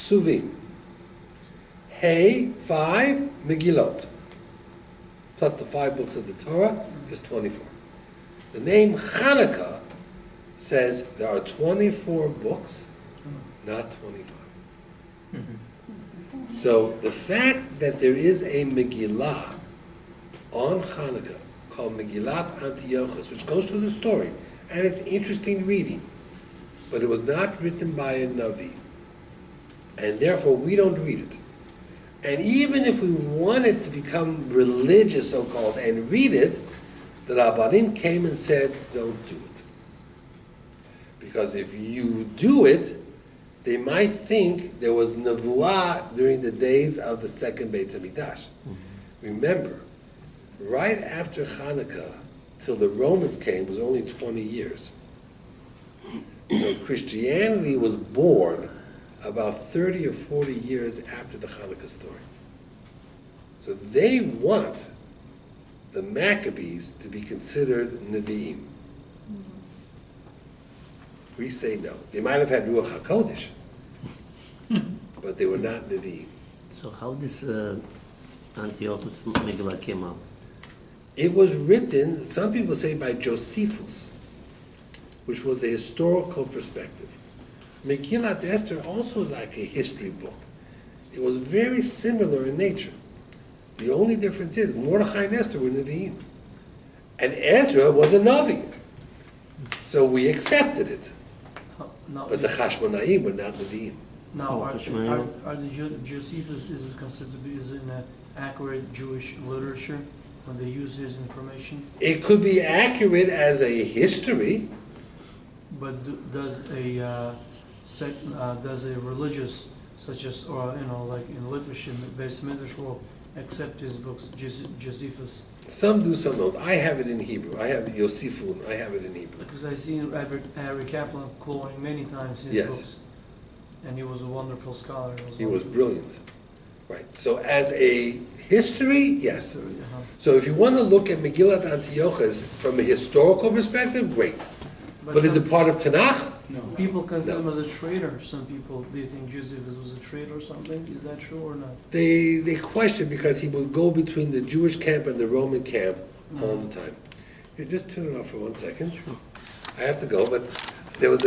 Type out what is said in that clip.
Ksuvim. Hey, 5 Megillot. Plus the 5 books of the Torah is 24. The name Chanukah says there are 24 books, not 25. So the fact that there is a Megillah on Chanukah called Megillat Antiochus, which goes through the story, and it's interesting reading, but it was not written by a Navi, and therefore we don't read it. And even if we wanted to become religious, so-called, and read it, the Rabbanim came and said, don't do it. Because if you do it, they might think there was Nevuah during the days of the second Beit HaMikdash. Remember, right after Hanukkah, till the Romans came, was only 20 years. So Christianity was born about 30 or 40 years after the Hanukkah story. So they want the Maccabees to be considered Nevi'im. We say no. They might have had Ruach HaKodesh, but they were not Nevi'im. So how this Antiochus Megillah came up? It was written, some people say, by Josephus, which was a historical perspective. Megillat Esther also is like a history book. It was very similar in nature. The only difference is Mordechai and Esther were Nevi'im. And Ezra was a Navi. So we accepted it. But the Chashmonaim were not Nevi'im. Now, are the Josephus is considered to be an accurate Jewish literature when they use his information? It could be accurate as a history. But does a religious, such as, or like in literature, Beis Midrash will accept his books, Josephus? Some do, some don't. I have it in Hebrew. I have Yosifun. I have it in Hebrew. Because I've seen Harry Kaplan quoting many times his books. And he was a wonderful scholar. He was brilliant. Right. So as a history, yes. So if you want to look at Megillat Antiochus from a historical perspective, great. But is it part of Tanakh? No. People consider him as a traitor. Some people, do you think Josephus was a traitor or something? Is that true or not? They question because he would go between the Jewish camp and the Roman camp all the time. Here, just turn it off for 1 second. I have to go, but there was